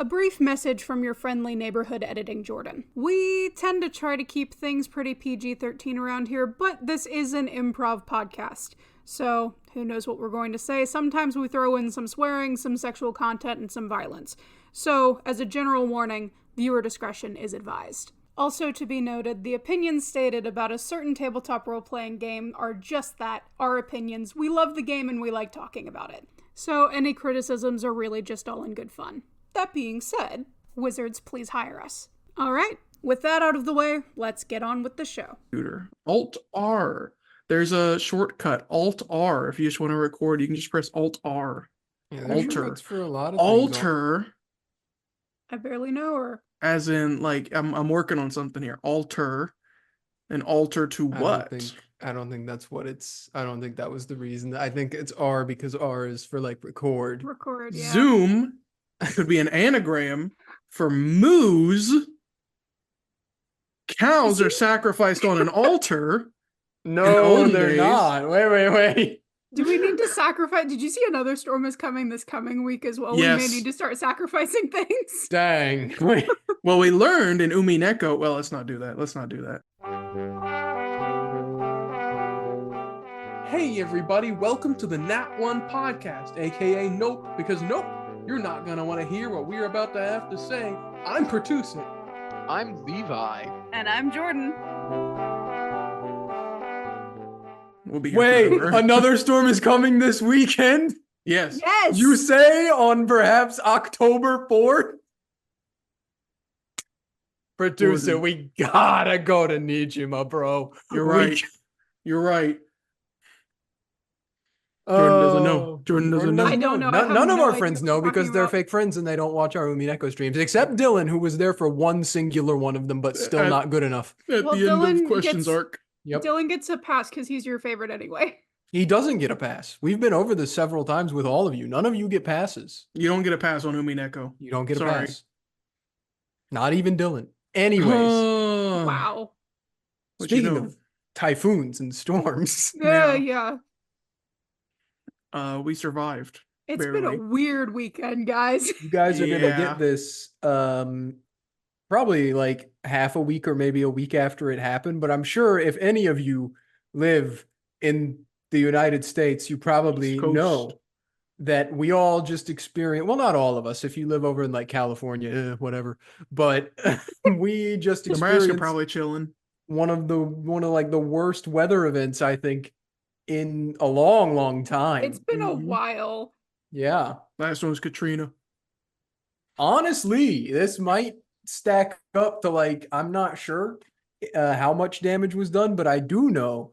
A brief message from your friendly neighborhood editing Jordan. We tend to try to keep things pretty PG-13 around here, but this is an improv podcast. So, who knows what we're going to say. Sometimes we throw in some swearing, some sexual content, and some violence. So, as a general warning, viewer discretion is advised. Also to be noted, the opinions stated about a certain tabletop role-playing game are just that, our opinions. We love the game and we like talking about it. So, any criticisms are really just all in good fun. That being said, wizards, please hire us. All right, with that out of the way, let's get on with the show. Alt-R. There's a shortcut, Alt-R. If you just want to record, you can just press Alt-R. Yeah, Alter. for a lot of Alter, I barely know her. as in, like, I'm working on something here. Alter, and alter to what? I don't think that's what it's. I don't think that was the reason. I think it's R because R is for like record. Record, yeah. Zoom could be an anagram for moose. Cows are sacrificed on an altar. No, olden they're days. not. Wait. Do we need to sacrifice? Did you see another storm is coming this coming week as well? Yes. We may need to start sacrificing things. Dang. Wait. Well, we learned in Umineko. Well, let's not do that. Hey, everybody. Welcome to the Nat One Podcast, a.k.a. Nope, because nope, you're not going to want to hear what we're about to have to say. I'm Pertuset. I'm Levi. And I'm Jordan. We'll be here Wait, forever. another storm is coming this weekend? Yes. Yes! You say on perhaps October 4th? Producer, Jordan. we gotta go to Nijima, bro. You're right. You're right. Jordan doesn't know. Jordan doesn't know. I don't know. I have None of no our idea friends what know you're because talking they're about. fake friends and they don't watch our Umineko streams, except Dylan, who was there for one singular one of them, but still At- not good enough. At Well, the end Dylan of questions gets- arc. Yep. Dylan gets a pass because he's your favorite anyway. He doesn't get a pass. We've been over this several times with all of you. None of you get passes. You don't get a pass on Umineko. You don't get a Sorry. pass. Not even Dylan. Anyways, Oh, Wow. what you speaking know? of typhoons and storms, Yeah. We survived. It's been Barely. a weird weekend, guys. you guys are going to Yeah. get this probably like half a week or maybe a week after it happened. But I'm sure if any of you live in the United States, you probably East Coast. know that we all just experience, well, not all of us, if you live over in like California, whatever, but we just Nebraska experienced probably chilling. one of like the worst weather events, I think, in a long time. It's been a Mhm. while. Yeah. Last one was Katrina. Honestly, this might stack up to like, I'm not sure how much damage was done, but I do know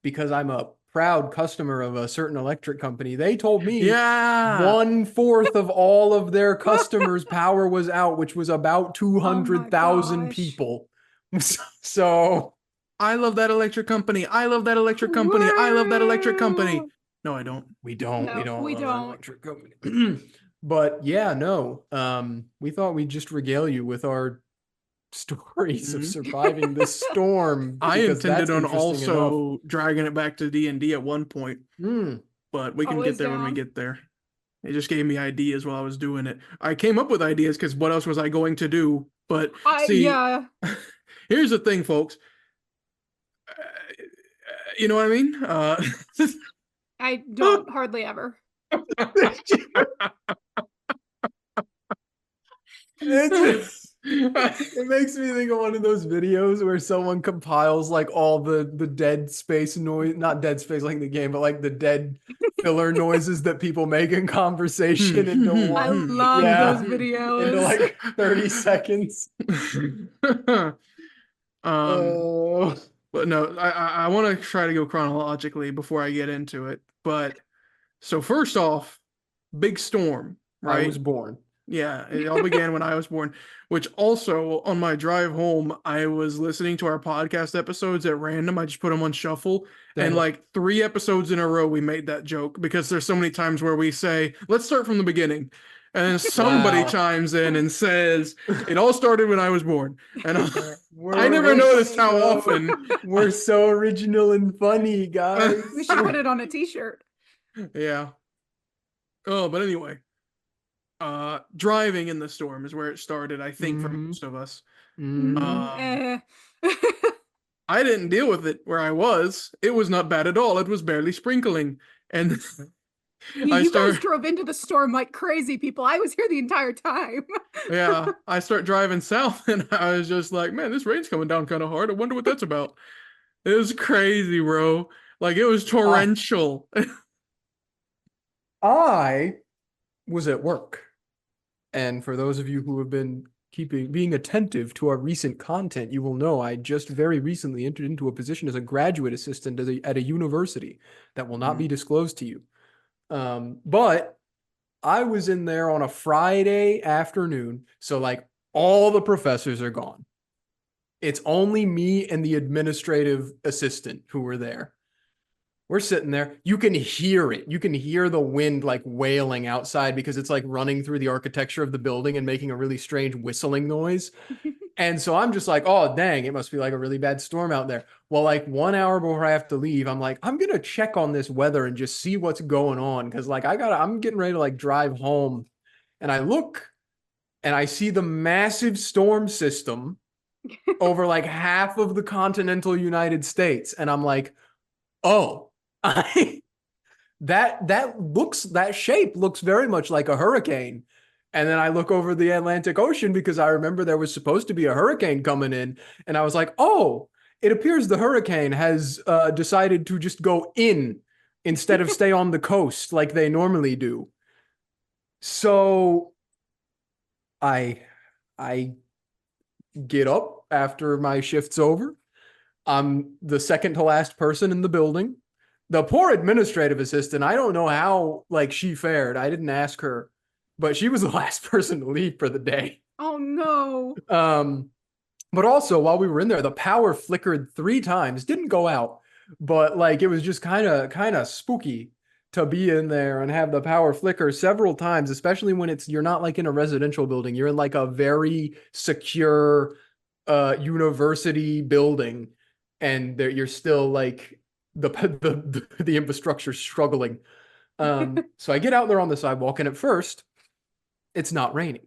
because I'm a proud customer of a certain electric company. They told me Yeah. 1/4 of all of their customers' power was out, which was about 200,000 gosh. people. So I love that electric company. I love that electric company. I love that electric company. Woo! No, I don't. we don't No, we love our don't. electric company. But yeah, no. We thought we'd just regale you with our stories of Mhm. surviving this storm. I because intended that's on interesting enough. also dragging it back to D&D at one point, but we can Always get there when we down. get there. It just gave me ideas while I was doing it. I came up with ideas because what else was I going to do? But see, Yeah. here's the thing, folks. You know what I mean? I don't hardly ever. It makes me think of one of those videos where someone compiles like all the dead space noise, not dead space like the game, but like the dead filler noises that people make in conversation into I one, love yeah, those videos. into like 30 seconds. Oh. But no, I want to try to go chronologically before I get into it. But so first off, big storm, right? I was born. Yeah, it all began when I was born, which also on my drive home, I was listening to our podcast episodes at random. I just put them on shuffle. Dang. And like 3 episodes in a row, we made that joke because there's so many times where we say, let's start from the beginning. And then somebody Wow. chimes in and says, it all started when I was born. And We're- I never we're noticed how so- often. We're so original and funny, guys. We should put it on a t-shirt. Yeah. Oh, but anyway. driving in the storm is where it started, I think, for Mhm. most of us. Eh. I didn't deal with it where I was. It was not bad at all. It was barely sprinkling. And I You guys start, drove into the storm like crazy people. I was here the entire time. yeah, I start driving south and I was just like, man, this rain's coming down kind of hard. I wonder what that's about. It was crazy, bro. Like it was I torrential. I was at work. And for those of you who have been being attentive to our recent content, you will know I just very recently entered into a position as a graduate assistant at a university that will not be disclosed to you. But I was in there on a Friday afternoon, so like all the professors are gone. It's only me and the administrative assistant who were there. We're sitting there. You can hear it. You can hear the wind like wailing outside because it's like running through the architecture of the building and making a really strange whistling noise. And so I'm just like, oh, dang, it must be like a really bad storm out there. Well, like 1 hour before I have to leave, I'm like, I'm going to check on this weather and just see what's going on. Cause like I'm getting ready to like drive home and I look and I see the massive storm system over like half of the continental United States. And I'm like, oh, that shape looks very much like a hurricane. And then I look over the Atlantic Ocean because I remember there was supposed to be a hurricane coming in. And I was like, oh, it appears the hurricane has decided to just go in instead of stay on the coast like they normally do. So I get up after my shift's over. I'm the second to last person in the building. The poor administrative assistant, I don't know how like she fared. I didn't ask her, but she was the last person to leave for the day. Oh no. But also while we were in there, the power flickered 3 times, didn't go out, but like it was just kind of spooky to be in there and have the power flicker several times, especially when you're not like in a residential building, you're in like a very secure university building, and you're still like the infrastructure struggling. So I get out there on the sidewalk, and at first, it's not raining.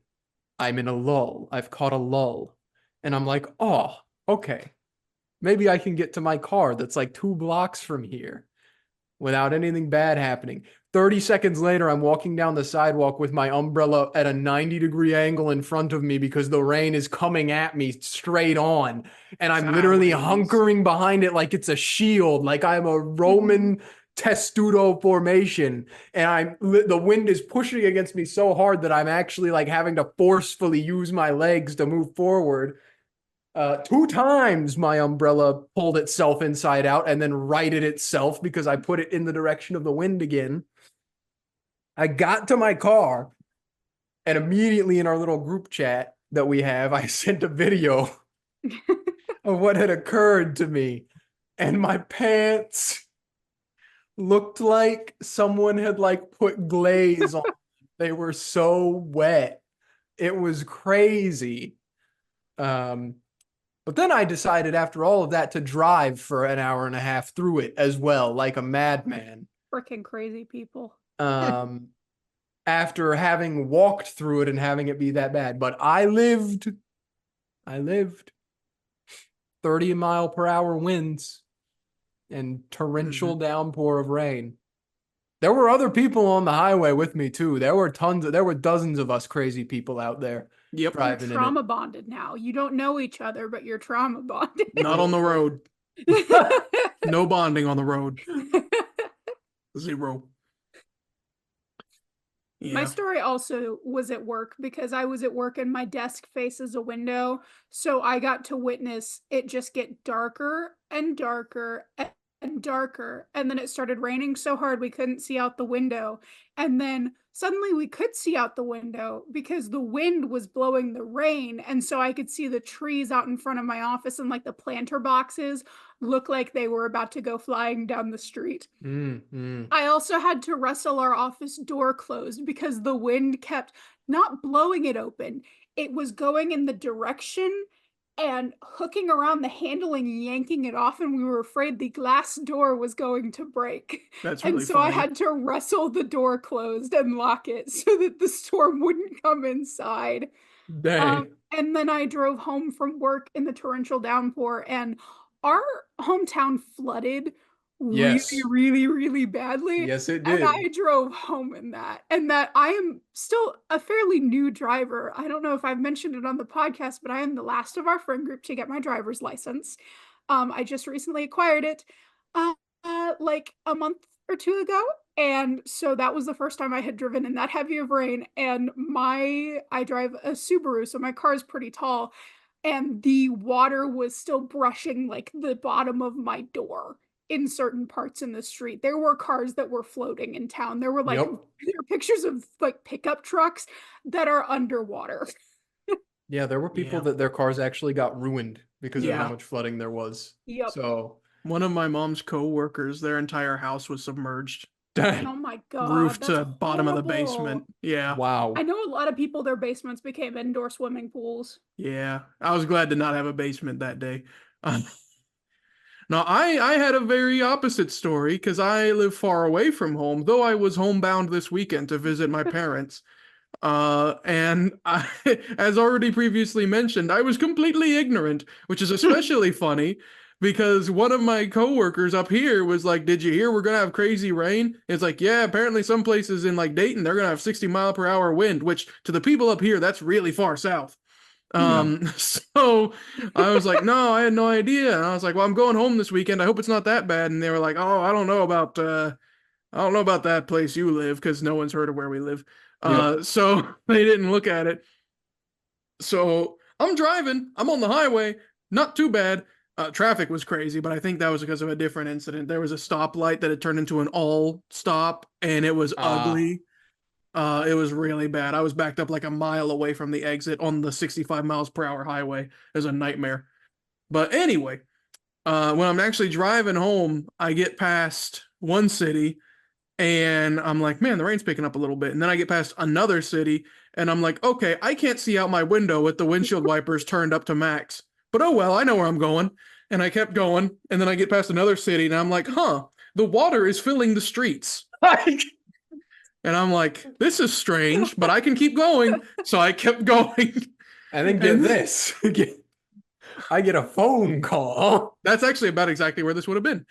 I'm in a lull. I've caught a lull, and I'm like, oh, okay, maybe I can get to my car that's like 2 blocks from here without anything bad happening. 30 seconds later, I'm walking down the sidewalk with my umbrella at a 90-degree angle in front of me because the rain is coming at me straight on. And I'm literally hunkering behind it like it's a shield, like I'm a Roman testudo formation. And the wind is pushing against me so hard that I'm actually like having to forcefully use my legs to move forward. 2 times my umbrella pulled itself inside out and then righted itself because I put it in the direction of the wind again. I got to my car, and immediately in our little group chat that we have, I sent a video of what had occurred to me. And my pants looked like someone had like put glaze on. They were so wet. It was crazy. But then I decided after all of that to drive for an hour and a half through it as well, like a madman. Freaking crazy people. After having walked through it and having it be that bad. But I lived 30-mile-per-hour winds and torrential downpour of rain. There were other people on the highway with me too. There were dozens of us crazy people out there. Yep. You're trauma bonded now. You don't know each other, but you're trauma bonded. Not on the road. No bonding on the road. 0. Yeah. My story also was at work because I was at work and my desk faces a window. So I got to witness it just get darker and darker and darker. And then it started raining so hard we couldn't see out the window. And then suddenly we could see out the window because the wind was blowing the rain. And so I could see the trees out in front of my office, and like the planter boxes look like they were about to go flying down the street. I also had to wrestle our office door closed because the wind kept not blowing it open. It was going in the direction and hooking around the handle and yanking it off, and we were afraid the glass door was going to break. That's And really so I funny. had to wrestle the door closed and lock it so that the storm wouldn't come inside. Dang. And then I drove home from work in the torrential downpour, and our hometown flooded really, Yes. really, really badly. Yes, it And did. I drove home in that. And that I am still a fairly new driver. I don't know if I've mentioned it on the podcast, but I am the last of our friend group to get my driver's license. I just recently acquired it, like a month or two ago. And so that was the first time I had driven in that heavy of rain. And I drive a Subaru, so my car is pretty tall. And the water was still brushing like the bottom of my door in certain parts in the street. There were cars that were floating in town. There were Yep. there are pictures of like pickup trucks that are underwater. Yeah, there were people Yeah. that their cars actually got ruined because of Yeah. how much flooding there was. Yep. So, One of my mom's co-workers, their entire house was submerged. Oh dang. my God. Roof that's to bottom of the horrible. basement. Yeah. Wow. I know a lot of people, their basements became indoor swimming pools. Yeah. I was glad to not have a basement that day. Now, I had a very opposite story because I live far away from home, though I was homebound this weekend to visit my parents. And I, as already previously mentioned, I was completely ignorant, which is especially funny because one of my coworkers up here was like, "Did you hear we're gonna have crazy rain?" It's like, yeah, apparently some places in like Dayton, they're gonna have 60-mile-per-hour wind, which to the people up here, that's really far south. So I was like, no, I had no idea. And I was like, well, I'm going home this weekend. I hope it's not that bad. And they were like, oh, I don't know about that place you live because no one's heard of where we live. So they didn't look at it. So I'm driving. I'm on the highway. Not too bad. Traffic was crazy, but I think that was because of a different incident. There was a stoplight that had turned into an all stop, and it was ugly. It was really bad. I was backed up like a mile away from the exit on the 65 miles per hour highway. It was a nightmare. But anyway, when I'm actually driving home, I get past one city and I'm like, man, the rain's picking up a little bit. And then I get past another city and I'm like, okay, I can't see out my window with the windshield wipers turned up to max. But oh well, I know where I'm going. And I kept going. And then I get past another city and I'm like, the water is filling the streets. And I'm like, this is strange, but I can keep going. So I kept going. And then get this. I get a phone call. That's actually about exactly where this would have been.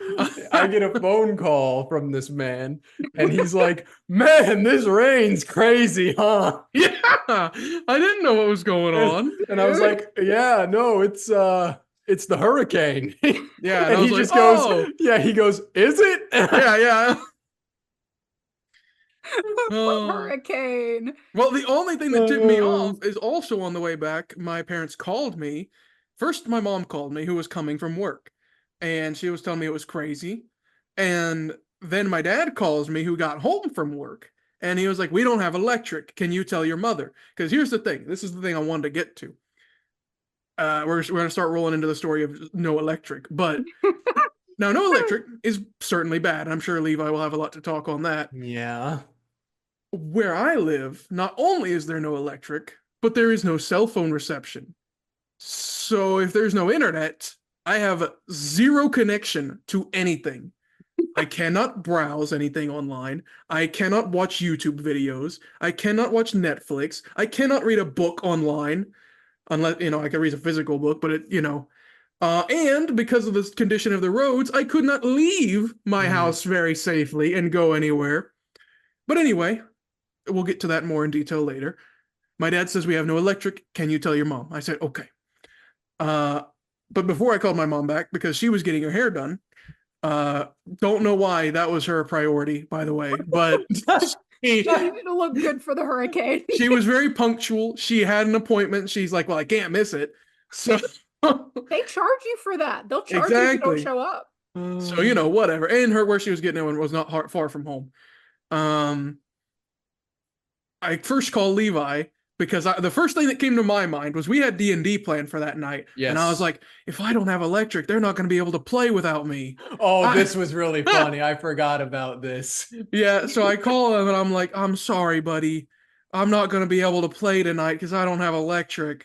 I get a phone call from this man, and he's like, man, this rain's crazy, huh? Yeah, I didn't know what was going on. And I was like, yeah, no, it's the hurricane. Yeah, And I was he like, just goes, "Oh." yeah, he goes, is it? Yeah. Hurricane. Well, the only thing that tipped me off is also on the way back, my parents called me. First, my mom called me, who was coming from work, and she was telling me it was crazy. And then my dad calls me, who got home from work, and he was like, we don't have electric. Can you tell your mother? Because here's the thing. This is the thing I wanted to get to. We're going to start rolling into the story of no electric, but now no electric is certainly bad. I'm sure Levi will have a lot to talk on that. Yeah. Where I live, not only is there no electric, but there is no cell phone reception. So if there's no internet, I have zero connection to anything. I cannot browse anything online. I cannot watch YouTube videos. I cannot watch Netflix. I cannot read a book online. Unless, I can read a physical book, but and because of the condition of the roads, I could not leave my house very safely and go anywhere. But anyway, we'll get to that more in detail later. My dad says we have no electric. Can you tell your mom? I said, okay. But before I called my mom back, because she was getting her hair done, don't know why that was her priority, by the way, but She needed to look good for the hurricane. she was very punctual. She had an appointment. She's like, well, I can't miss it. So They charge you for that. They'll charge you if you don't show up. So, whatever. And where she was getting it was not far from home. I first called Levi because the first thing that came to my mind was we had D&D planned for that night. Yes. And I was like, if I don't have electric, they're not going to be able to play without me. Oh, this was really funny. I forgot about this. Yeah, so I call him and I'm like, I'm sorry, buddy. I'm not going to be able to play tonight because I don't have electric.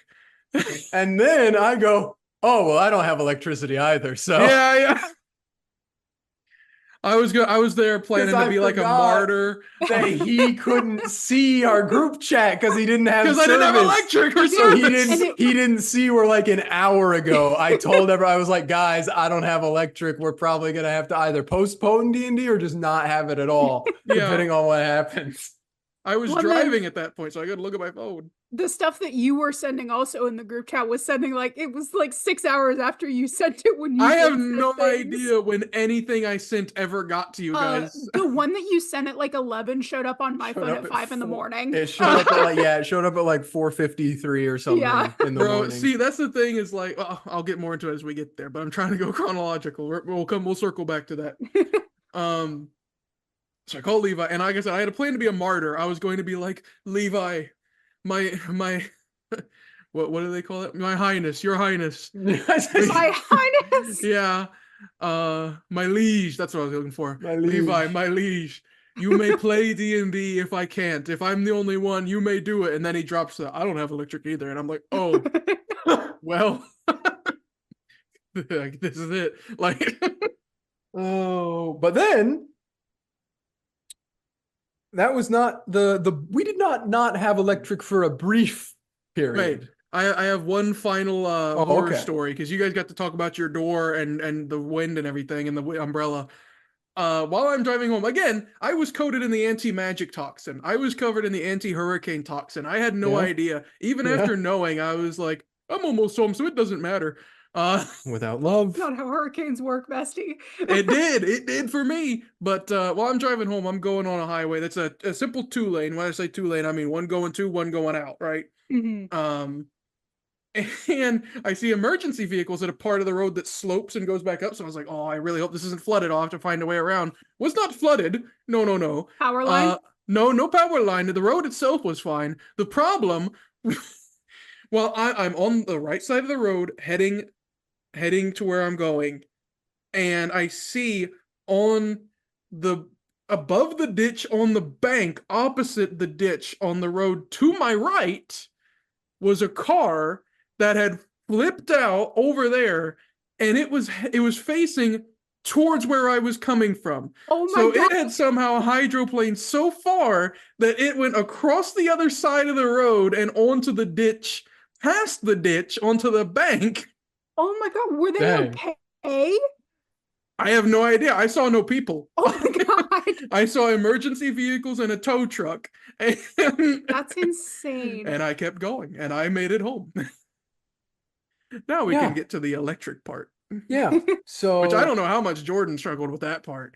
And then I go, oh, well, I don't have electricity either. So Yeah. I was there planning to I be like a forgot martyr that he couldn't see our group chat because he didn't have because service. I didn't have electric or So service. he didn't see we're like an hour ago. I told everyone, I was like, guys, I don't have electric. We're probably gonna have to either postpone D&D or just not have it at all, depending on what happens. I was driving at that point, so I got to look at my phone. The stuff that you were sending also in the group chat was sending it was like 6 hours after you sent it when you I have said no things. idea when anything I sent ever got to you guys. The one that you sent at like 11 showed up on my phone at 5 in the morning. It showed up at it showed up at like 4:53 or something in the morning. See, that's the thing is I'll get more into it as we get there, but I'm trying to go chronological. We'll circle back to that. So I called Levi, and like I said, I had a plan to be a martyr. I was going to be like, Levi, my what do they call it? My Highness, Your Highness. My Highness. Yeah. My liege, that's what I was looking for. Levi, my liege. You may play D&D if I can't. If I'm the only one, you may do it. And then he drops I don't have electric either. And I'm like, oh, well, this is it. Oh, but then that was not we did not have electric for a brief period. Right. I have one final horror story because you guys got to talk about your door and the wind and everything and the umbrella. While I'm driving home, again, I was coated in the anti-magic toxin. I was covered in the anti-hurricane toxin. I had no idea. Even after knowing, I was like, I'm almost home, so it doesn't matter. Without love. Not how hurricanes work, bestie. It did for me. But while I'm driving home, I'm going on a highway that's a simple 2-lane. When I say 2-lane, I mean one going to, one going out, right? Mm-hmm. And I see emergency vehicles at a part of the road that slopes and goes back up. So I was like, oh, I really hope this isn't flooded. I'll have to find a way around. Was not flooded. No. Power line? No power line. The road itself was fine. The problem, well, I'm on the right side of the road heading to where I'm going. And I see above the ditch on the bank, opposite the ditch on the road to my right, was a car that had flipped out over there, and it was facing towards where I was coming from. Oh my God. So it had somehow hydroplaned so far that it went across the other side of the road and onto the ditch, past the ditch, onto the bank. Oh my God, were they okay? I have no idea. I saw no people. Oh my God. I saw emergency vehicles and a tow truck. That's insane. And I kept going, and I made it home. Now we can get to the electric part. Yeah. So which I don't know how much Jordan struggled with that part.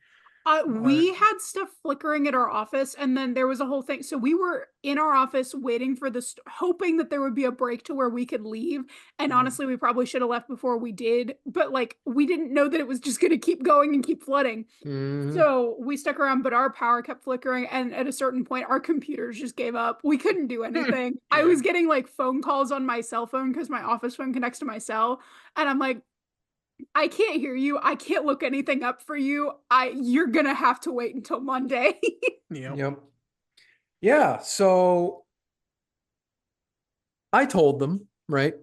We had stuff flickering at our office, and then there was a whole thing. So we were in our office waiting for hoping that there would be a break to where we could leave. And honestly, we probably should have left before we did. But we didn't know that it was just going to keep going and keep flooding. So we stuck around, but our power kept flickering. And at a certain point, our computers just gave up. We couldn't do anything. I was getting phone calls on my cell phone because my office phone connects to my cell. And I'm like, I can't hear you. I can't look anything up for you. You're gonna have to wait until Monday. Yep. Yeah. So I told them, right?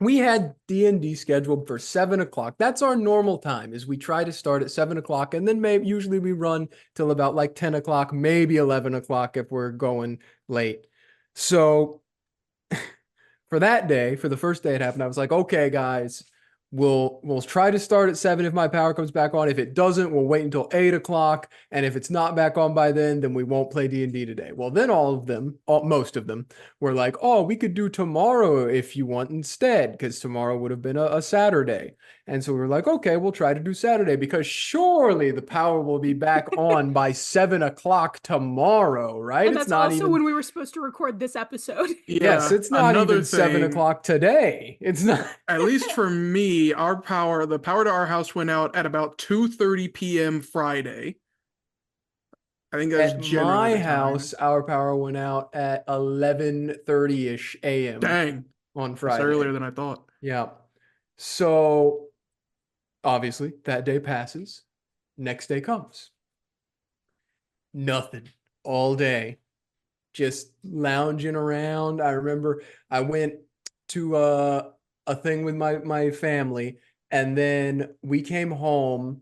We had D&D scheduled for 7:00. That's our normal time. Is we try to start at 7:00, and then usually we run till about 10:00, maybe 11:00 if we're going late. So for that day, for the first day it happened, I was like, okay, guys. We'll try to start at 7 if my power comes back on. If it doesn't, we'll wait until 8:00. And if it's not back on by then we won't play D&D today. Well, then most of them were like, oh, we could do tomorrow if you want instead, because tomorrow would have been a Saturday. And so we were like, okay, we'll try to do Saturday because surely the power will be back on by 7:00 tomorrow, right? And that's also when we were supposed to record this episode. Yes, it's not even 7:00 today. It's not. At least for me, the power to our house went out at about 2:30 p.m. Friday. I think that's generally my house. Our power went out at 11:30ish a.m. Dang, on Friday. That's earlier than I thought. Yeah. So obviously that day passes. Next day comes. Nothing all day. Just lounging around. I remember I went to a thing with my family, and then we came home.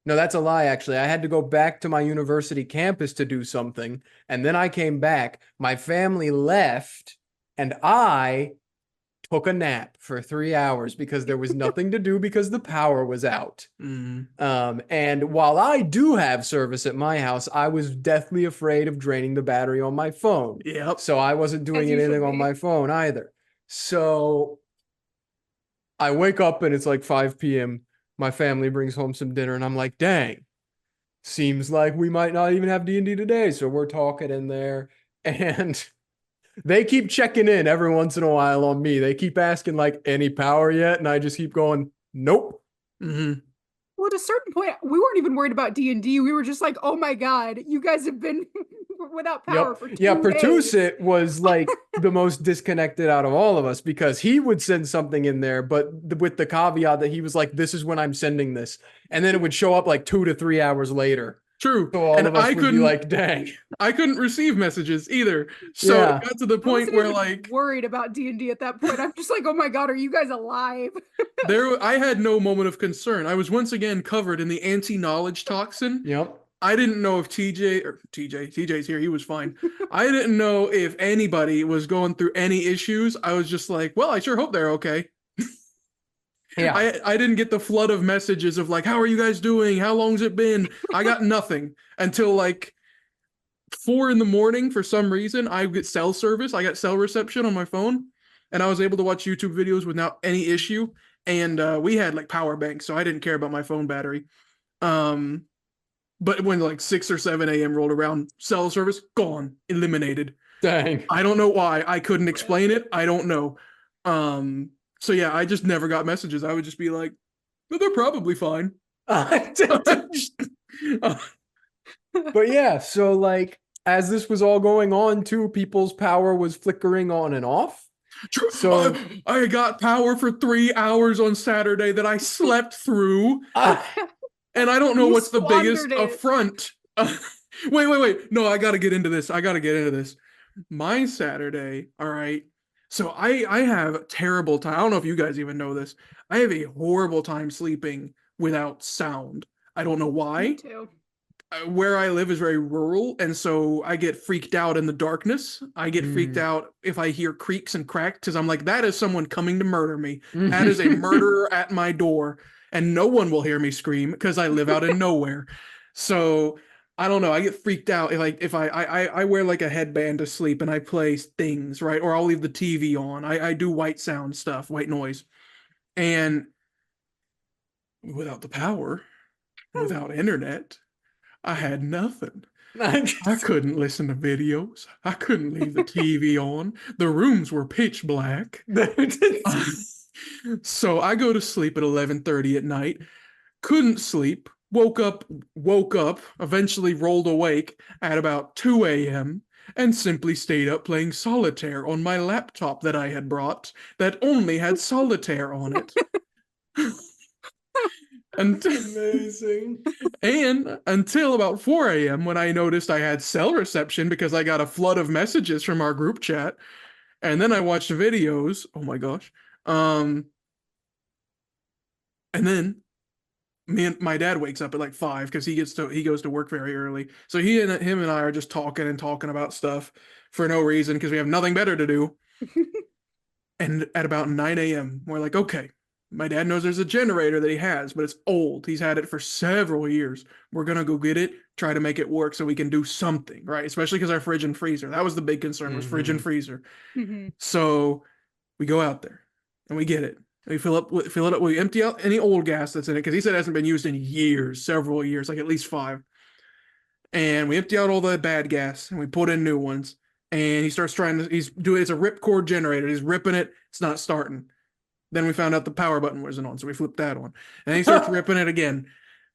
No, that's a lie, actually. I had to go back to my university campus to do something, and then I came back. My family left, and I took a nap for 3 hours because there was nothing to do because the power was out. And while I do have service at my house, I was deathly afraid of draining the battery on my phone. Yep. So I wasn't doing anything on my phone either. So I wake up and it's like 5 p.m. My family brings home some dinner and I'm like, dang, seems like we might not even have D&D today. So we're talking in there and they keep checking in every once in a while on me. They keep asking like, any power yet? And I just keep going, nope. Well, at a certain point, we weren't even worried about D&D. We were just like, oh my God, you guys have been without power for 2 days. Yeah, Pertuset was like the most disconnected out of all of us because he would send something in there, but with the caveat that he was like, this is when I'm sending this. And then it would show up like 2 to 3 hours later. True. So all of us would be like, dang. I couldn't receive messages either. So it got to the point where like worried about D&D at that point. I'm just like, oh my God, are you guys alive? I had no moment of concern. I was once again covered in the anti-knowledge toxin. Yep. I didn't know if TJ's here. He was fine. I didn't know if anybody was going through any issues. I was just like, well, I sure hope they're okay. Yeah. I didn't get the flood of messages of like, how are you guys doing? How long's it been? I got nothing until like 4 a.m. for some reason. I get cell service. I got cell reception on my phone and I was able to watch YouTube videos without any issue. And we had like power banks, so I didn't care about my phone battery. But when like 6 or 7 a.m. rolled around, cell service gone, eliminated. Dang. I don't know why. I couldn't explain it. I don't know. So yeah, I just never got messages. I would just be like, well, they're probably fine. But yeah, so like as this was all going on too, people's power was flickering on and off. So I got power for 3 hours on Saturday that I slept through. And I don't know what's the biggest affront. Wait. No, I got to get into this. My Saturday, all right. So I have terrible time. I don't know if you guys even know this. I have a horrible time sleeping without sound. I don't know why. Me too. Where I live is very rural, and so I get freaked out in the darkness. I get freaked out if I hear creaks and cracks because I'm like, that is someone coming to murder me. That is a murderer at my door, and no one will hear me scream because I live out in nowhere. So I don't know. I get freaked out if I wear like a headband to sleep and I play things, right? Or I'll leave the TV on. I do white sound stuff, white noise, and without the power, without internet, I had nothing. I couldn't listen to videos. I couldn't leave the TV on. The rooms were pitch black. So I go to sleep at 11:30 at night. Couldn't sleep. Woke up, eventually rolled awake at about 2 a.m. and simply stayed up playing solitaire on my laptop that I had brought that only had solitaire on it. Amazing. And until about 4 a.m. when I noticed I had cell reception because I got a flood of messages from our group chat. And then I watched videos. Oh my gosh. And then my dad wakes up at like 5 because he goes to work very early. So him and I are just talking about stuff for no reason because we have nothing better to do. And at about 9 a.m., we're like, okay, my dad knows there's a generator that he has, but it's old. He's had it for several years. We're going to go get it, try to make it work so we can do something, right? Especially because our fridge and freezer. That was the big concern, was fridge and freezer. So we go out there and we get it. We fill it up. We empty out any old gas that's in it because he said it hasn't been used in years, several years, like at least 5. And we empty out all the bad gas and we put in new ones. And he starts it's a ripcord generator. He's ripping it. It's not starting. Then we found out the power button wasn't on, so we flipped that on. And he starts ripping it again,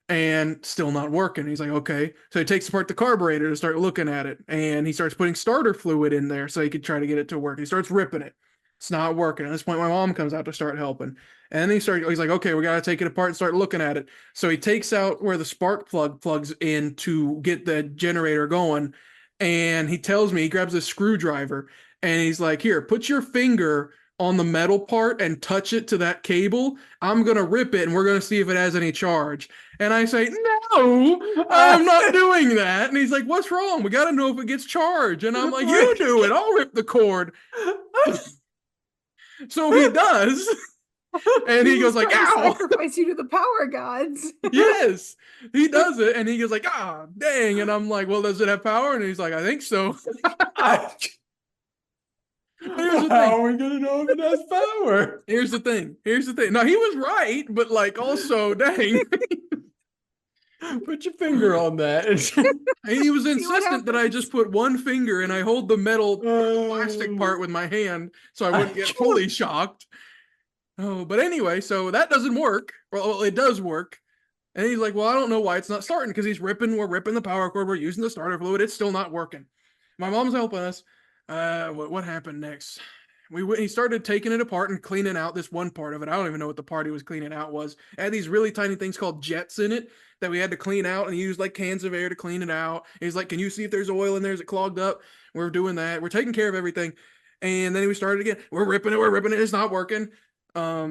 and still not working. He's like, okay. So he takes apart the carburetor to start looking at it, and he starts putting starter fluid in there so he could try to get it to work. He starts ripping it. It's not working. At this point, my mom comes out to start helping. And then he's like, okay, we got to take it apart and start looking at it. So he takes out where the spark plug plugs in to get the generator going, and he tells me, he grabs a screwdriver, And he's like, here, put your finger on the metal part and touch it to that cable. I'm going to rip it and we're going to see if it has any charge. And I say, no, I'm not doing that. And he's like, what's wrong? We got to know if it gets charged. And I'm like, you do it. I'll rip the cord. So he does. And he goes like, ow. Sacrifice you to the power gods. Yes, he does it. And he goes like, ah, dang. And I'm like, well, does it have power? And he's like, I think so. How are we gonna know if it has power? Here's the thing. Now he was right, but like also, dang. Put your finger on that. He was insistent that I just put one finger and I hold the metal plastic part with my hand so I wouldn't get fully shocked. Oh, but anyway, so that doesn't work. Well, it does work. And he's like, well, I don't know why it's not starting because we're ripping the power cord, we're using the starter fluid, it's still not working. My mom's helping us. What happened next? He started taking it apart and cleaning out this one part of it. I don't even know what the part he was cleaning out was. It had these really tiny things called jets in it that we had to clean out, and he used like cans of air to clean it out. And he's like, can you see if there's oil in there? Is it clogged up? We're doing that. We're taking care of everything. And then we started again. We're ripping it. It's not working. I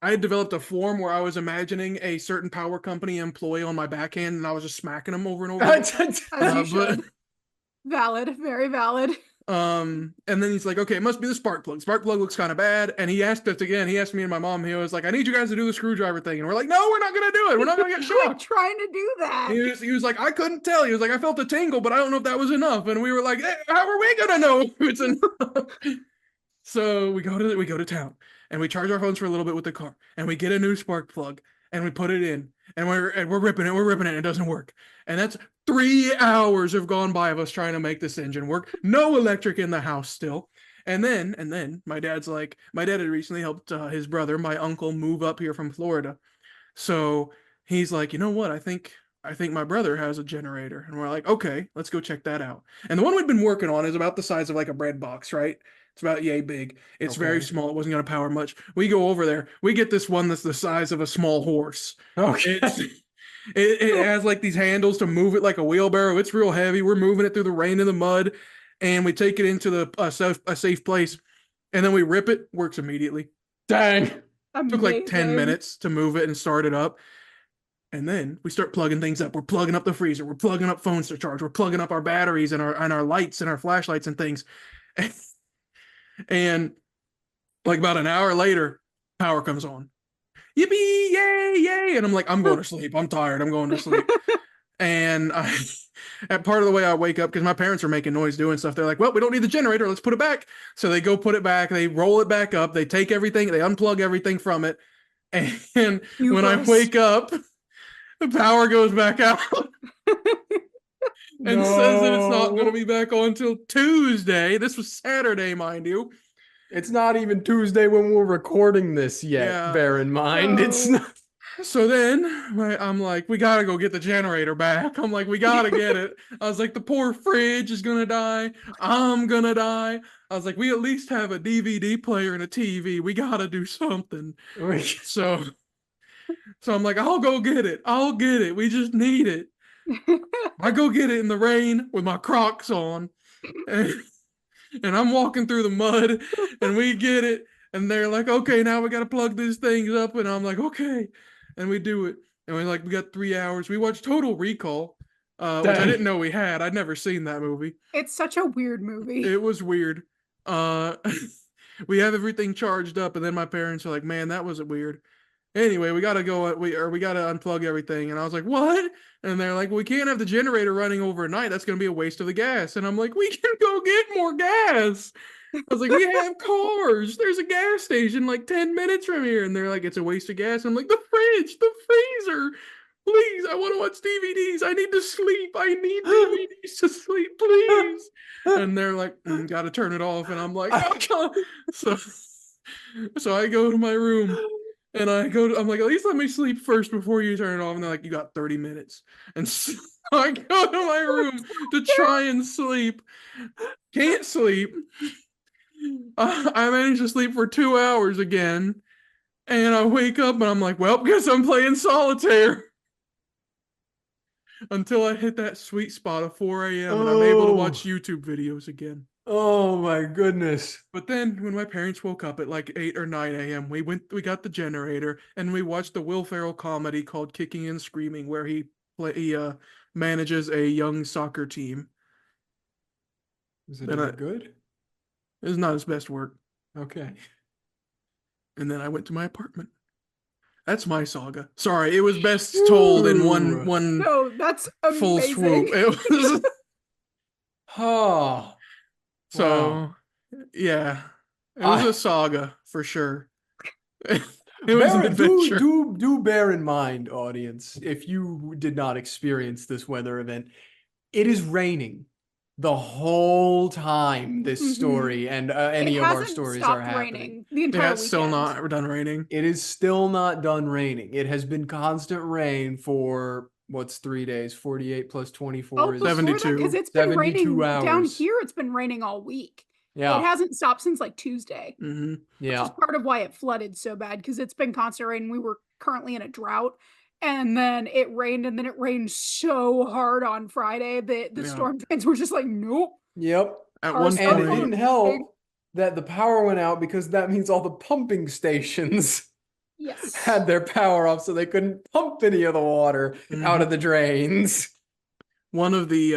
had developed a form where I was imagining a certain power company employee on my backhand, and I was just smacking them over and over. As you should. Valid, very valid. And then he's like, okay, it must be the spark plug. Spark plug looks kind of bad. And he asked us again. He asked me and my mom. He was like, I need you guys to do the screwdriver thing. And we're like, no, we're not gonna do it. We're not gonna get shocked. Trying to do that. He was like, I couldn't tell. He was like, I felt a tingle, but I don't know if that was enough. And we were like, hey, how are we gonna know if it's enough? So we go to town and we charge our phones for a little bit with the car, and we get a new spark plug and we put it in, and we're ripping it. And it doesn't work. And that's 3 hours have gone by of us trying to make this engine work. No electric in the house still. And then my dad had recently helped his brother, my uncle, move up here from Florida. So he's like, you know what? I think my brother has a generator. And we're like, okay, let's go check that out. And the one we'd been working on is about the size of like a bread box, right? It's about yay big. It's very small. It wasn't going to power much. We go over there. We get this one that's the size of a small horse. Okay. It has like these handles to move it like a wheelbarrow. It's real heavy. We're moving it through the rain and the mud, and we take it into a safe place, and then we rip it. Works immediately. Dang. It took like 10 minutes to move it and start it up. And then we start plugging things up. We're plugging up the freezer. We're plugging up phones to charge. We're plugging up our batteries and our lights and our flashlights and things. And like about an hour later, power comes on. Yippee, yay. And I'm like, I'm going to sleep. I'm tired. I'm going to sleep. And at part of the way I wake up, because my parents are making noise doing stuff. They're like, well, we don't need the generator. Let's put it back. So they go put it back. They roll it back up. They take everything. They unplug everything from it. And when I wake up, the power goes back out. And says that it's not going to be back on until Tuesday. This was Saturday, mind you. It's not even Tuesday when we're recording this yet, Yeah. bear in mind. It's not. So then I'm like, we got to go get the generator back. I'm like, we got to get it. I was like, the poor fridge is going to die. I'm going to die. I was like, we at least have a DVD player and a TV. We got to do something. So I'm like, I'll go get it. I'll get it. We just need it. I go get it in the rain with my Crocs on. And I'm walking through the mud, and we get it. And they're like, okay, now we got to plug these things up. And I'm like, okay. And we do it. And we got 3 hours. We watched Total Recall, which I didn't know we had. I'd never seen that movie. It's such a weird movie. It was weird. We have everything charged up, and then my parents are like, man, that wasn't weird. Anyway, we got to go, we got to unplug everything. And I was like, what? And they're like, well, we can't have the generator running overnight. That's going to be a waste of the gas. And I'm like, we can go get more gas. I was like, we have cars. There's a gas station like 10 minutes from here. And they're like, it's a waste of gas. I'm like, the fridge, the freezer. Please, I want to watch DVDs. I need to sleep. I need DVDs to sleep, please. And they're like, got to turn it off. And I'm like, oh. So I go to my room. And I'm like, at least let me sleep first before you turn it off. And they're like, you got 30 minutes. And so I go to my room to try and sleep. Can't sleep. I managed to sleep for 2 hours again. And I wake up and I'm like, well, guess I'm playing solitaire. Until I hit that sweet spot of 4 a.m. and I'm able to watch YouTube videos again. Oh my goodness. But then when my parents woke up at like 8 or 9 a.m., we got the generator and we watched the Will Ferrell comedy called Kicking and Screaming, where he manages a young soccer team. Is it And any good? It's not his best work. Okay. And then I went to my apartment. That's my saga. Sorry, it was best told in one No, that's full amazing. swoop. It was Oh. so Wow. yeah. It was a saga for sure. It was an Bear, adventure. do bear in mind, audience, if you did not experience this weather event, it is raining the whole time this story and any it of our hasn't stories stopped are happening. raining the entire It's weekend. still not done raining. It is still not done raining. It has been constant rain for what's 3 days? 48 plus 24 is 72. Because it's been 72 raining hours. down here. It's been raining all week. Yeah. It hasn't stopped since like Tuesday. Mm-hmm. Yeah. Which is part of why it flooded so bad, because it's been constant rain. We were currently in a drought. And then it rained, and then it rained so hard on Friday that the storm drains were just like, nope. Yep. At one And it point, didn't help that the power went out because that means all the pumping stations Yes. had their power off, so they couldn't pump any of the water out of the drains. One of the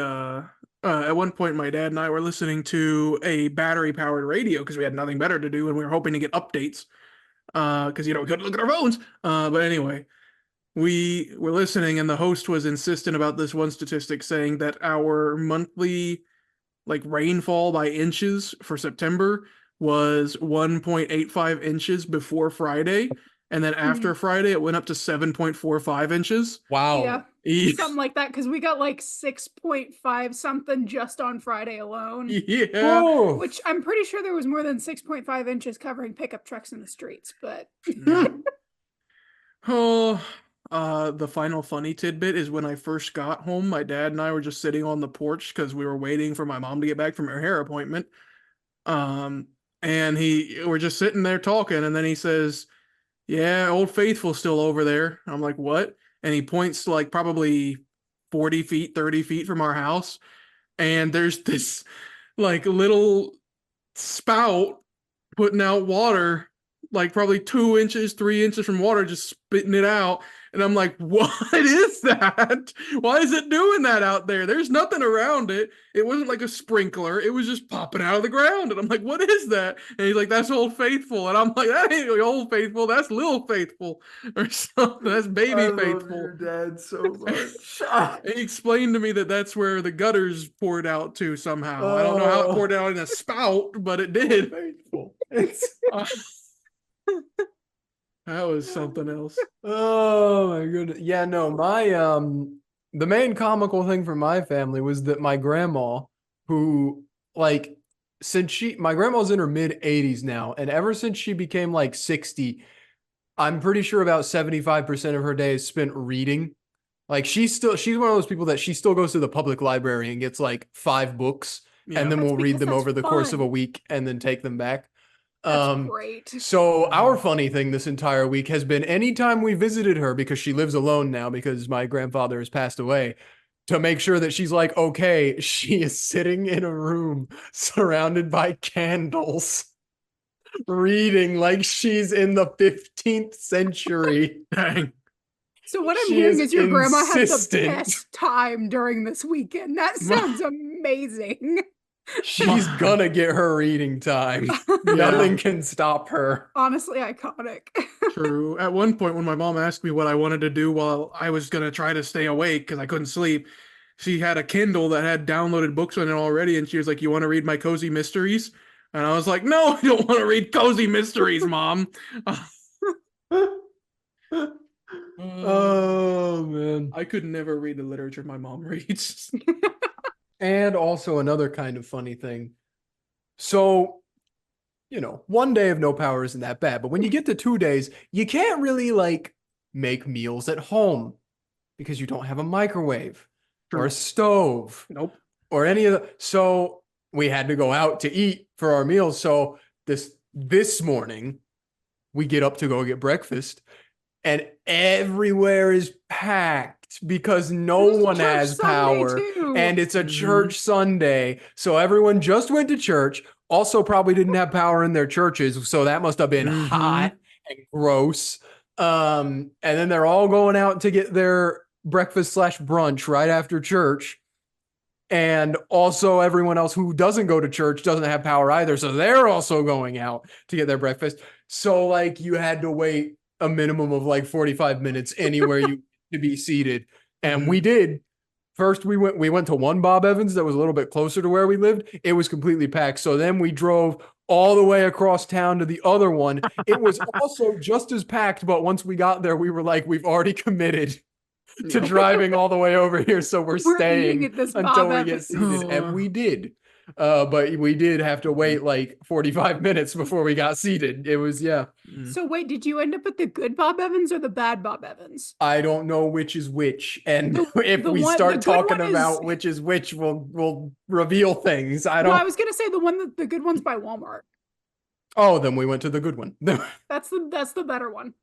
at one point, my dad and I were listening to a battery-powered radio because we had nothing better to do, and we were hoping to get updates because we couldn't look at our phones. But anyway, we were listening, and the host was insistent about this one statistic saying that our monthly rainfall by inches for September was 1.85 inches before Friday, and then after Friday it went up to 7.45 inches. Wow. Yeah, something like that, because we got 6.5 something just on Friday alone. Yeah. Oh. Which I'm pretty sure there was more than 6.5 inches covering pickup trucks in the streets, but the final funny tidbit is when I first got home, my dad and I were just sitting on the porch because we were waiting for my mom to get back from her hair appointment. And we're just sitting there talking, and then he says, "Yeah, Old Faithful's still over there." I'm like, "What?" And he points to probably 40 feet, 30 feet from our house, and there's this little spout putting out water, probably 2 inches, 3 inches from water, just spitting it out. And I'm like, what is that? Why is it doing that out there? There's nothing around it. It wasn't like a sprinkler. It was just popping out of the ground. And I'm like, what is that? And he's like, that's Old Faithful. And I'm like, that ain't Old Faithful. That's Little Faithful or something. That's Baby Faithful. Love your dad so much. He explained to me that that's where the gutters poured out to somehow. I don't know how it poured out in a spout, but it did. Faithful. That was something else. Oh my goodness. Yeah, no, my the main comical thing for my family was that my grandma, who my grandma's in her mid 80s now, and ever since she became 60, I'm pretty sure about 75% of her day is spent reading. She's one of those people that she still goes to the public library and gets 5 books, and then we'll read them over the course of a week and then take them back. That's great. So our funny thing this entire week has been anytime we visited her, because she lives alone now because my grandfather has passed away, to make sure that she's okay, she is sitting in a room surrounded by candles, reading like she's in the 15th century. Dang. So what I'm hearing is your grandma had the best time during this weekend. That sounds amazing. She's gonna get her reading time. Nothing can stop her. Honestly, iconic. True. At one point, when my mom asked me what I wanted to do while I was going to try to stay awake because I couldn't sleep, she had a Kindle that had downloaded books on it already, and she was like, "You want to read my cozy mysteries?" And I was like, "No, I don't want to read cozy mysteries, Mom." Oh, man. I could never read the literature my mom reads. And also another kind of funny thing. So, 1 day of no power isn't that bad, but when you get to 2 days, you can't really make meals at home because you don't have a microwave or a stove. Nope. Or any of the. So we had to go out to eat for our meals. So this morning we get up to go get breakfast. and everywhere is packed because no It was a one church has Sunday, power, too. and it's a Mhm. church Sunday. So everyone just went to church. Also, probably didn't have power in their churches, so that must have been Mhm. hot and gross. And then they're all going out to get their breakfast/brunch right after church. And also everyone else who doesn't go to church doesn't have power either. So they're also going out to get their breakfast. So like you had to wait a minimum of like 45 minutes anywhere you to be seated. And we did. First we went to one Bob Evans that was a little bit closer to where we lived. It was completely packed. So then we drove all the way across town to the other one. It was also just as packed, but once we got there, we were like, we've already committed to Yeah. driving all the way over here, so we're We're staying eating at this until Bob we get Evans. seated, and we did. But we did have to wait like 45 minutes before we got seated. It was, yeah. So wait, did you end up at the good Bob Evans or the bad Bob Evans? I don't know which is which, and if the we one- the start good talking one is- about which is which, we'll reveal things. I No, don't. I was gonna say the good one's by Walmart. Oh, then we went to the good one. That's the better one.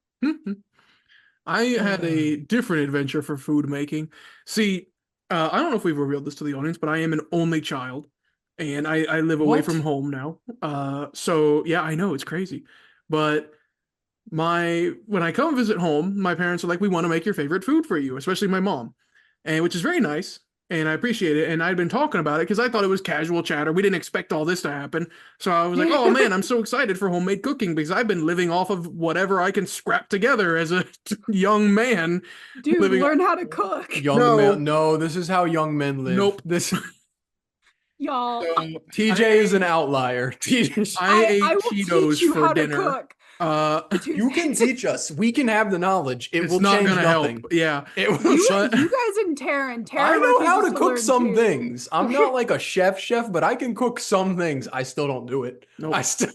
I had a different adventure for food making. See, I don't know if we've revealed this to the audience, but I am an only child, and I live away What? from home now. So yeah, I know it's crazy, but when I come visit home, my parents are like, "We want to make your favorite food for you," especially my mom, and which is very nice. And I appreciate it. And I'd been talking about it because I thought it was casual chatter. We didn't expect all this to happen. So I was like, oh man, I'm so excited for homemade cooking because I've been living off of whatever I can scrap together as a young man. Dude, Living- learn how to cook. Young No. men. No, this is how young men live. Nope. This Y'all, TJ is an outlier. TJ, I ate will Cheetos teach you for how dinner. to cook. you can teach us. We can have the knowledge. It It's will not change gonna nothing. help. Yeah. It will You, But- you guys and Taryn. I know how to refuses cook learn some too. things. I'm not like a chef, but I can cook some things. I still don't do it. Nope. I still.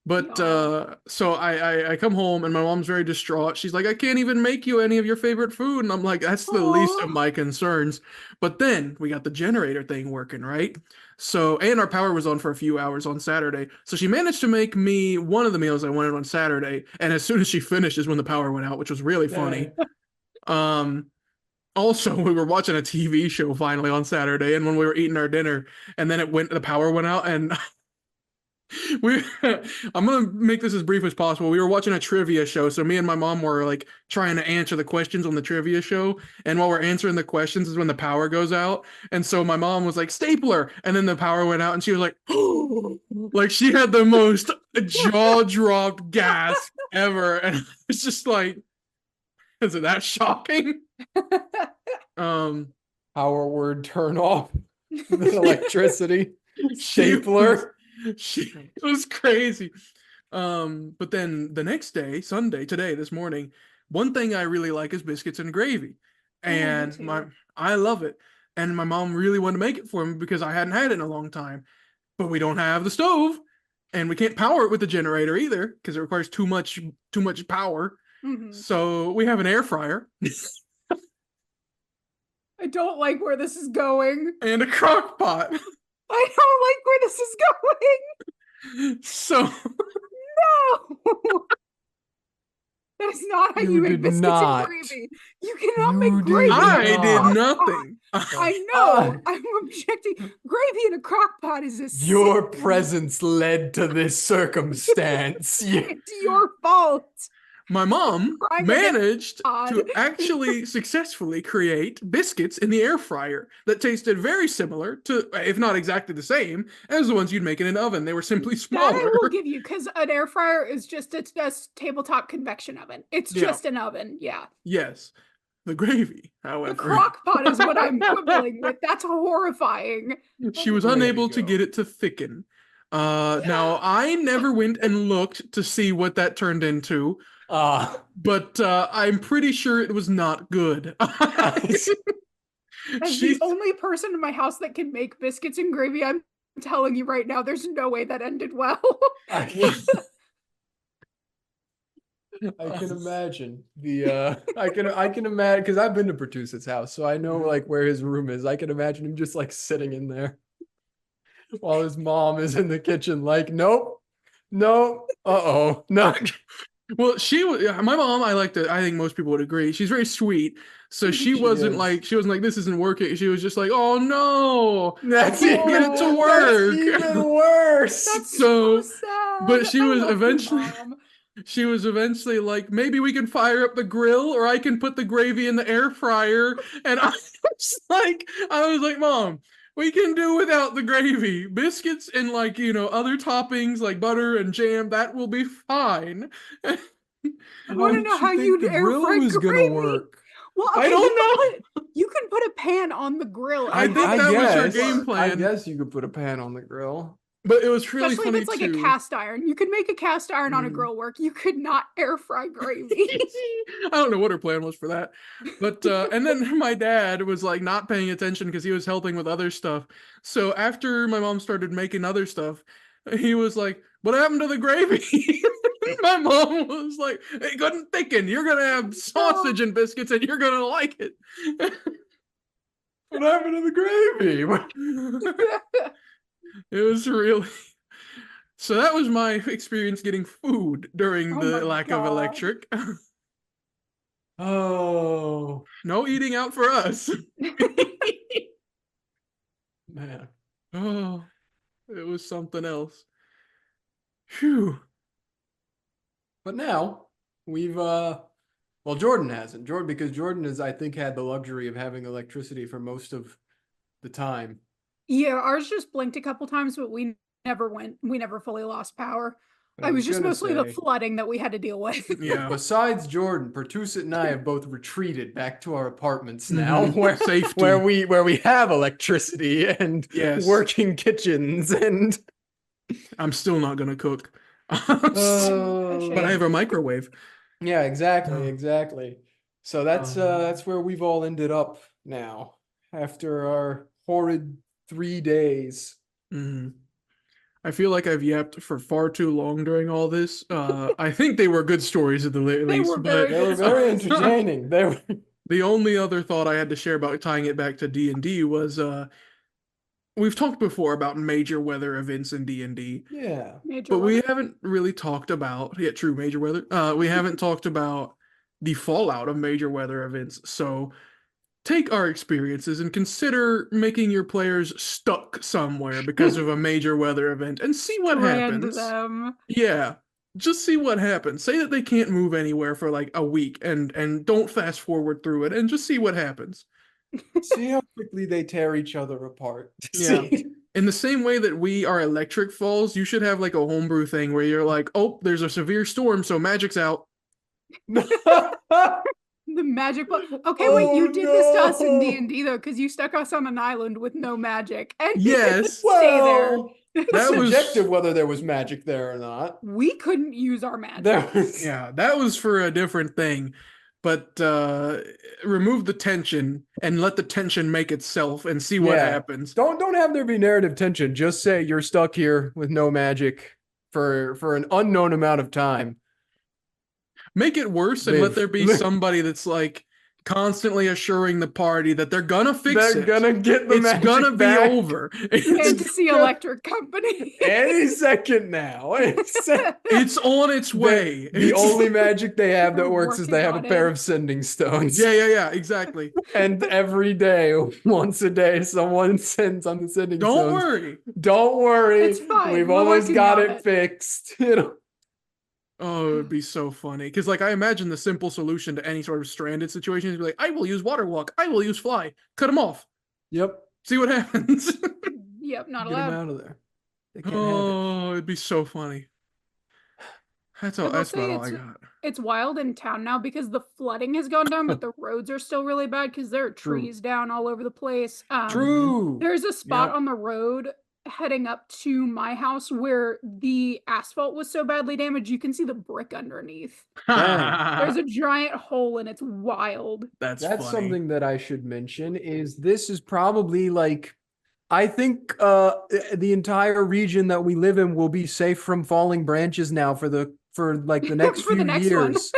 But No. so I come home and my mom's very distraught. She's like, I can't even make you any of your favorite food. And I'm like, that's the least Aw. of my concerns. But then we got the generator thing working, right? So, and our power was on for a few hours on Saturday. So she managed to make me one of the meals I wanted on Saturday. And as soon as she finished is when the power went out, which was really funny. Also, we were watching a TV show finally on Saturday, and when we were eating our dinner, and then the power went out, and I'm gonna make this as brief as possible. We were watching a trivia show, so me and my mom were like trying to answer the questions on the trivia show, and while we're answering the questions is when the power goes out, and so my mom was like stapler, and then the power went out, and she was like, like she had the most jaw dropped gasp ever, and it's just like, is it that shocking? Power word turn off. The electricity. Stapler. It was crazy. But then the next day, Sunday, this morning, one thing I really like is biscuits and gravy. And I love it. And my mom really wanted to make it for me because I hadn't had it in a long time. But we don't have the stove, and we can't power it with the generator either because it requires too much power. Mhm. So we have an air fryer I don't like where this is going. and a crock pot. I don't like where this is going. So No. That is not how You you make did biscuits not. and gravy. You cannot You make did gravy. in a I did crock pot. nothing. I know. I'm objecting. Gravy in a crock pot is a Your sin. presence led to this circumstance. It's your fault. My mom Crying against managed God. to actually successfully create biscuits in the air fryer that tasted very similar to, if not exactly the same, as the ones you'd make in an oven. They were simply That smaller. I will give you, because an air fryer is just a tabletop convection oven. It's Yeah. just an oven. Yeah. Yes. The gravy, however. The crock pot is what I'm quibbling with. That's horrifying. She was There you unable to go. get it to thicken. Now, I never went and looked to see what that turned into, but I'm pretty sure it was not good. As She- the only person in my house that can make biscuits and gravy, I'm telling you right now, there's no way that ended well. I can imagine I can imagine because I've been to Pertuset's house, so I know like where his room is. I can imagine him just like sitting in there while his mom is in the kitchen, like, nope, no, no. Well, she was my mom. I think most people would agree. She's very sweet. So she wasn't is. like this isn't working. She was just like, oh no, That's I can't get it to work. That's even worse. That's So, so sad. but she I was love you, eventually Mom. she was eventually like, maybe we can fire up the grill, or I can put the gravy in the air fryer. And I was like, Mom, we can do without the gravy. Biscuits and other toppings like butter and jam, that will be fine. I want to did know how think you'd the air grill fry was gravy. gonna work. Well, I okay, don't know. you can put a pan on the grill. I think that was her game I plan. guess you could put a pan on the grill. But it was really Especially funny if it's like too. a cast iron. You could make a cast iron on a Mm. grill work. You could not air fry gravy. I don't know what her plan was for that. But and then my dad was like not paying attention because he was helping with other stuff. So after my mom started making other stuff, he was like, what happened to the gravy? My mom was like, hey, good thinking. You're gonna have sausage and biscuits and you're gonna like it. What happened to the gravy? It was really so that was my experience getting food during Oh the my lack of God. electric. Oh No eating out for us. man. Oh, it was something else. Phew. But now we've well, Jordan hasn't. Because Jordan has, I think, had the luxury of having electricity for most of the time. Yeah, ours just blinked a couple times, but we never fully lost power. I It was just gonna mostly the say, flooding that we had to deal with. Yeah. besides Jordan, Pertuset and I have both retreated back to our apartments now, where Safety. where we have electricity and Yes. working kitchens and I'm still not gonna cook. Shame. But I have a microwave. yeah, exactly, Oh. exactly. So that's where we've all ended up now after our horrid 3 days. Mhm. I feel like I've yapped for far too long during all this. I think they were good stories at the least, They were very but They were very entertaining. They were the only other thought I had to share about tying it back to D&D was we've talked before about major weather events in D&D, yeah. Major but we weather. haven't really talked about true major weather. We haven't talked about the fallout of major weather events. So take our experiences and consider making your players stuck somewhere because of a major weather event and see what Strand happens. them. Yeah. Just see what happens. Say that they can't move anywhere for like a week and don't fast forward through it and just see what happens. See how quickly they tear each other apart. Yeah. In the same way that we are electric falls, you should have like a homebrew thing where you're like, oh, there's a severe storm, so magic's out. The magic book. Okay, wait, you Oh, did this to us in no. D&D though, because you stuck us on an island with no magic. And Yes. stay there. Well, That it's was- subjective whether there was magic there or not. We couldn't use our magic. There was, Yeah, that was for a different thing. But remove the tension and let the tension make itself and see what Yeah. happens. Don't have there be narrative tension. Just say you're stuck here with no magic for an unknown amount of time. Make it worse and let there be Live. somebody that's like constantly assuring the party that they're gonna fix They're it. gonna get the It's magic gonna be back over. Fantasy Electric Company. any second now. It's on its way. The It's- only magic they have that We're works is working they have a on pair it. of sending stones. yeah, exactly. And every day, once a day, someone sends on the sending Don't stones. worry. Don't worry. It's fine. We've We're always working got on it it. fixed. You know. Oh, it would be so funny. Because like I imagine the simple solution to any sort of stranded situation is be like, I will use water walk, I will use fly. Cut them off. Yep. See what happens. Yep, not Get them allowed. out of there. They can't have it. Oh, it'd be so funny. That's all. I will That's say about all I it's- got. It's wild in town now because the flooding has gone down, but the roads are still really bad because there are True. trees down all over the place. True. There's a spot Yep. on the road heading up to my house where the asphalt was so badly damaged you can see the brick underneath. There's a giant hole and it's wild. That's That's funny. something that I should mention is this is probably like I think the entire region that we live in will be safe from falling branches now for like the next For the few next one. years.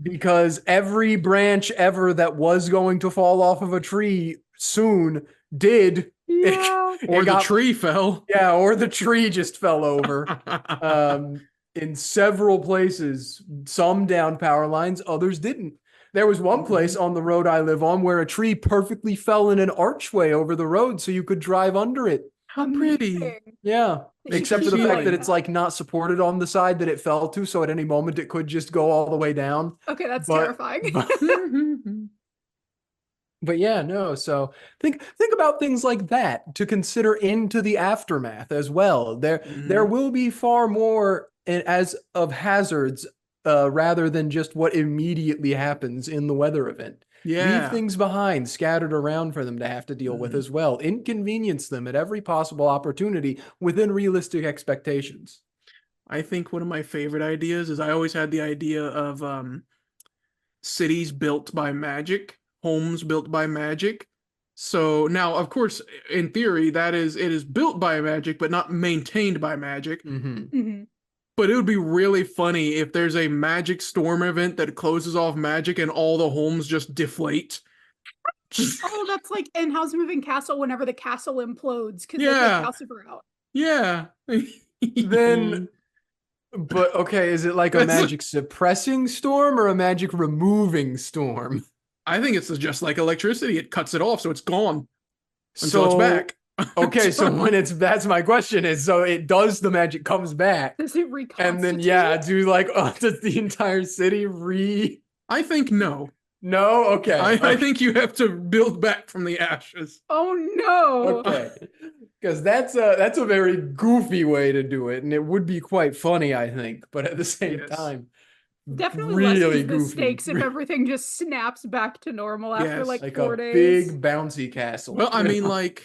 Because every branch ever that was going to fall off of a tree soon did. Yeah. Or It the got- tree fell. Yeah, or the tree just fell over. in several places, some down power lines, others didn't. There was one place on the road I live on where a tree perfectly fell in an archway over the road so you could drive under it. How pretty. Amazing. Yeah. They should Except for the keep fact doing that it's like not supported on the side that it fell to, so at any moment it could just go all the way down. Okay, that's But- terrifying. But yeah, no. So think about things like that to consider into the aftermath as well. There will be far more as of hazards rather than just what immediately happens in the weather event. Yeah. Leave things behind, scattered around for them to have to deal with as well. Inconvenience them at every possible opportunity within realistic expectations. I think one of my favorite ideas is I always had the idea of cities built by magic, homes built by magic. So now, of course, in theory, it is built by magic, but not maintained by magic. Mhm. But it would be really funny if there's a magic storm event that closes off magic and all the homes just deflate. Oh, that's like in House Moving Castle whenever the castle implodes because they Yeah. take Calcifer out. Yeah. Then, but okay, is it like a That's- magic suppressing storm or a magic removing storm? I think it's just like electricity. It cuts it off, so it's gone until it's back. Okay, so that's my question is, so it does, the magic comes back, Does it and reconstitute? then do like, does the entire city I think no. No? Okay. I think you have to build back from the ashes. Oh no! Okay. Because that's a very goofy way to do it, and it would be quite funny, I think, but at the same Yes. time, Definitely really lessens the goofy. stakes if everything just snaps back to normal after Yes. like like 4 a days. big bouncy castle. Well, I mean, like,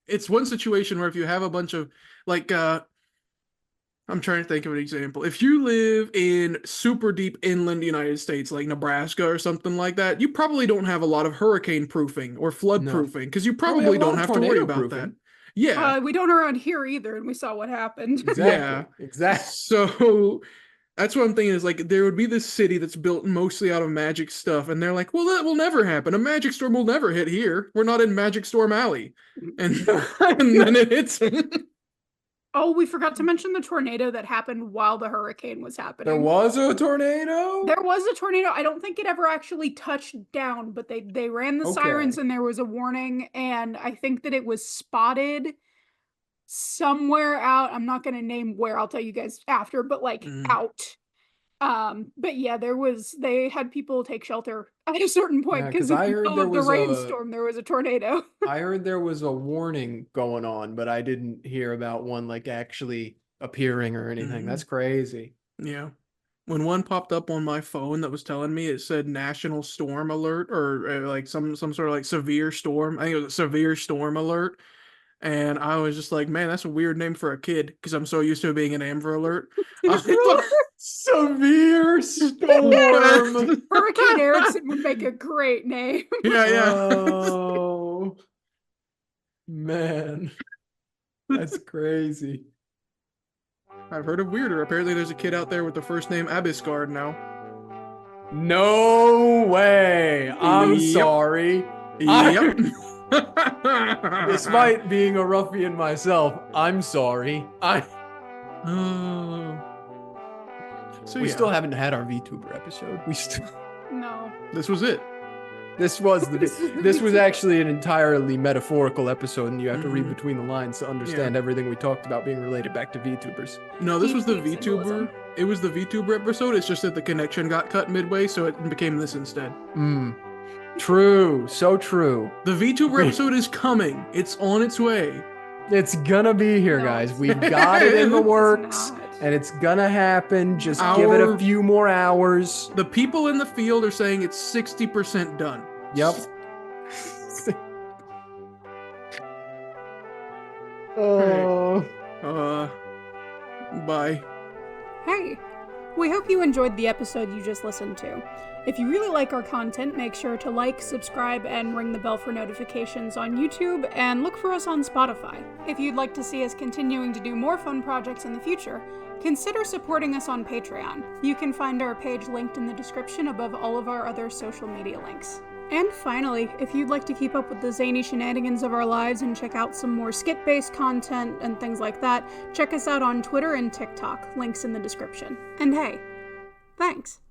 it's one situation where if you have a bunch of, like, I'm trying to think of an example. If you live in super deep inland United States, like Nebraska or something like that, you probably don't have a lot of hurricane proofing or flood No. proofing because you we probably have a lot don't of have to worry tornado about that. proofing. Yeah. We don't around here either, and we saw what happened. Exactly. Exactly. So that's what I'm thinking is like there would be this city that's built mostly out of magic stuff, and they're like, well, that will never happen. A magic storm will never hit here. We're not in Magic Storm Alley. And, and then it hits them. Oh, we forgot to mention the tornado that happened while the hurricane was happening. There was a tornado? There was a tornado. I don't think it ever actually touched down, but they ran the sirens and there was a warning, and I think that it was spotted somewhere out. I'm not going to name where. I'll tell you guys after, but like out. But yeah, they had people take shelter at a certain point Yeah, because 'cause in I the heard middle there of the was a- rainstorm, there was a tornado. I heard there was a warning going on, but I didn't hear about one like actually appearing or anything. Mhm. That's crazy. Yeah. When one popped up on my phone that was telling me, it said national storm alert or like some sort of like severe storm. I think it was a severe storm alert. And I was just like, man, that's a weird name for a kid because I'm so used to it being an Amber Alert. I thought- Severe storm. Hurricane Erickson would make a great name. yeah. Oh man, that's crazy. I've heard of weirder. Apparently, there's a kid out there with the first name Abiscard now. No way. I'm Yep. sorry. Yep. Despite being a ruffian myself, I'm sorry. Oh. So We yeah, still haven't had our VTuber episode. No. this was it. This was This is the this was VTuber. actually an entirely metaphorical episode, and you have to read Mhm. between the lines to understand everything we talked about being related back to VTubers. No, this was the Deep VTuber. symbolism. It was the VTuber episode. It's just that the connection got cut midway, so it became this instead. True, so true. The VTuber episode is coming. It's on its way. It's gonna be here, No, guys. it's We've got it in the It's works, not. and it's gonna happen. Just give it a Our- few more hours. The people in the field are saying it's 60% done. Yep. Oh. Bye. Hey, we hope you enjoyed the episode you just listened to. If you really like our content, make sure to like, subscribe, and ring the bell for notifications on YouTube, and look for us on Spotify. If you'd like to see us continuing to do more fun projects in the future, consider supporting us on Patreon. You can find our page linked in the description above all of our other social media links. And finally, if you'd like to keep up with the zany shenanigans of our lives and check out some more skit-based content and things like that, check us out on Twitter and TikTok. Links in the description. And hey, thanks.